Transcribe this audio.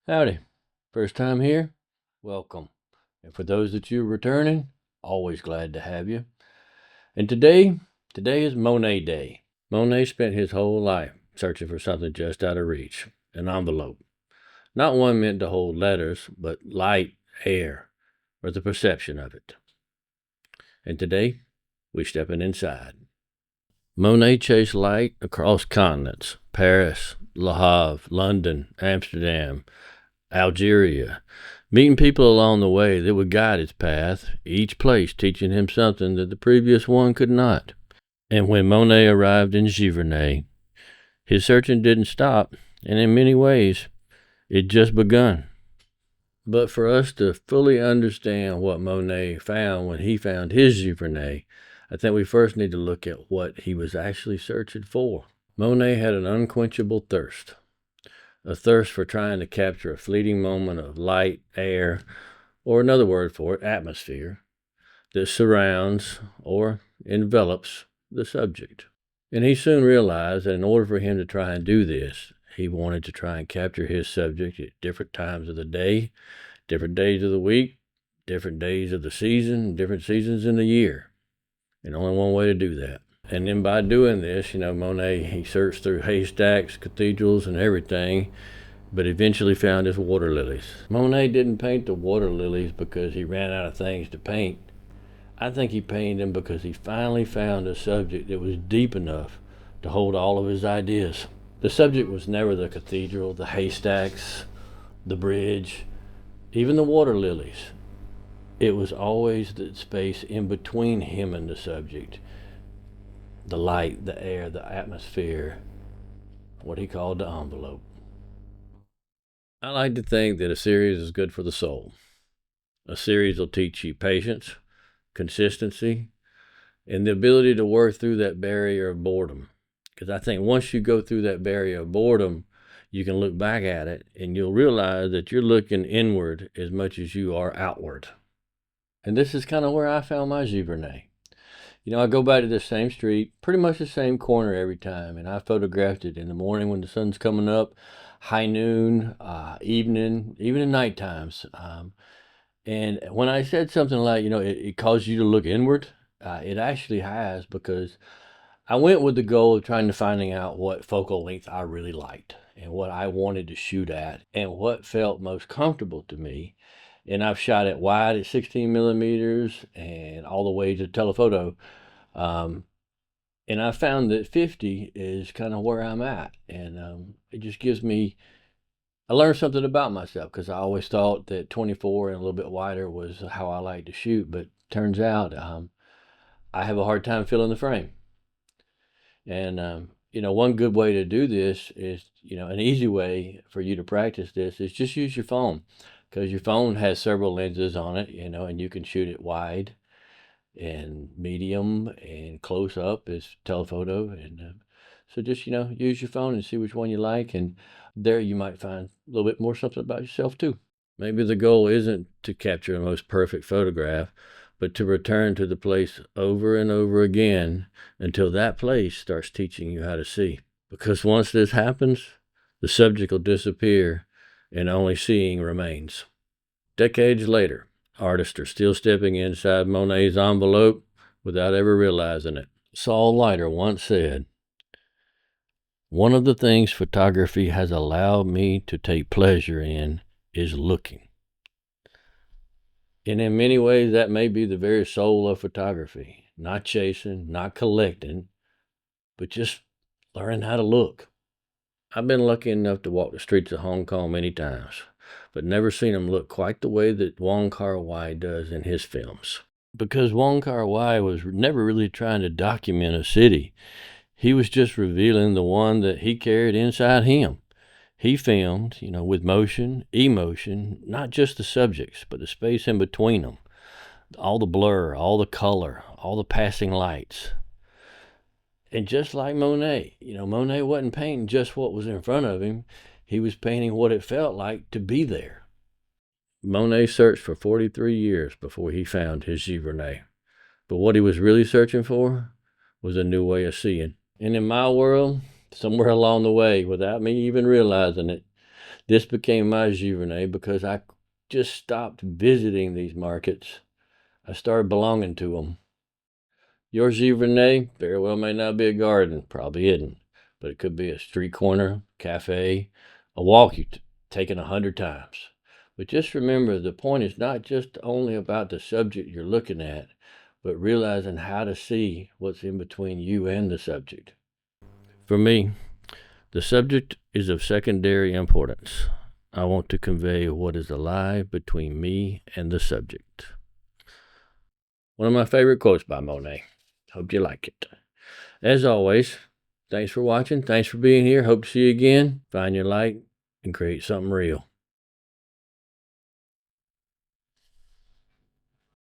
Howdy. First time here? Welcome. And for those that you're returning, always glad to have you. And today is Monet Day. Monet spent his whole life searching for something just out of reach, an envelope. Not one meant to hold letters, but light, air, or the perception of it. And today, we're stepping inside. Monet chased light across continents: Paris, Le Havre, London, Amsterdam, Algeria, meeting people along the way that would guide his path, each place teaching him something that the previous one could not. And when Monet arrived in Giverny, his searching didn't stop, and in many ways, it just begun. But for us to fully understand what Monet found when he found his Giverny, I think we first need to look at what he was actually searching for. Monet had an unquenchable thirst. A thirst for trying to capture a fleeting moment of light, air, or another word for it, atmosphere, that surrounds or envelops the subject. And he soon realized that in order for him to try and do this, he wanted to try and capture his subject at different times of the day, different days of the week, different days of the season, different seasons in the year. And only one way to do that. And then by doing this, Monet, he searched through haystacks, cathedrals, and everything, but eventually found his water lilies. Monet didn't paint the water lilies because he ran out of things to paint. I think he painted them because he finally found a subject that was deep enough to hold all of his ideas. The subject was never the cathedral, the haystacks, the bridge, even the water lilies. It was always the space in between him and the subject. The light, the air, the atmosphere, what he called the envelope. I like to think that a series is good for the soul. A series will teach you patience, consistency, and the ability to work through that barrier of boredom. Because I think once you go through that barrier of boredom, you can look back at it and you'll realize that you're looking inward as much as you are outward. And this is kind of where I found my Giverny. I go back to the same street, pretty much the same corner every time, and I photographed it in the morning when the sun's coming up, high noon, evening, even in night times. And when I said something like, it caused you to look inward, it actually has, because I went with the goal of trying to finding out what focal length I really liked and what I wanted to shoot at and what felt most comfortable to me. And I've shot it wide at 16 millimeters and all the way to telephoto. And I found that 50 is kind of where I'm at. And it just gives me, I learned something about myself, because I always thought that 24 and a little bit wider was how I like to shoot. But turns out I have a hard time filling the frame. And, one good way to do this is, an easy way for you to practice this is just use your phone. Because your phone has several lenses on it, and you can shoot it wide and medium and close up is telephoto. And so just, use your phone and see which one you like. And there you might find a little bit more something about yourself too. Maybe the goal isn't to capture the most perfect photograph, but to return to the place over and over again until that place starts teaching you how to see. Because once this happens, the subject will disappear and only seeing remains. Decades later, artists are still stepping inside Monet's envelope without ever realizing it. Saul Leiter once said, "One of the things photography has allowed me to take pleasure in is looking." And in many ways, that may be the very soul of photography. Not chasing, not collecting, but just learning how to look. I've been lucky enough to walk the streets of Hong Kong many times, but never seen them look quite the way that Wong Kar-Wai does in his films. Because Wong Kar-Wai was never really trying to document a city. He was just revealing the one that he carried inside him. He filmed, with motion, emotion, not just the subjects, but the space in between them. All the blur, all the color, all the passing lights. And just like Monet, Monet wasn't painting just what was in front of him. He was painting what it felt like to be there. Monet searched for 43 years before he found his Giverny. But what he was really searching for was a new way of seeing. And in my world, somewhere along the way, without me even realizing it, This became my Giverny because I just stopped visiting these markets. I started belonging to them. Your Giverny very well may not be a garden, probably isn't, but it could be a street corner, cafe, a walk you've taken 100 times. But just remember, the point is not just only about the subject you're looking at, but realizing how to see what's in between you and the subject. For me, the subject is of secondary importance. I want to convey what is alive between me and the subject. One of my favorite quotes by Monet. Hope you like it. As always, thanks for watching. Thanks for being here. Hope to see you again. Find your light and create something real.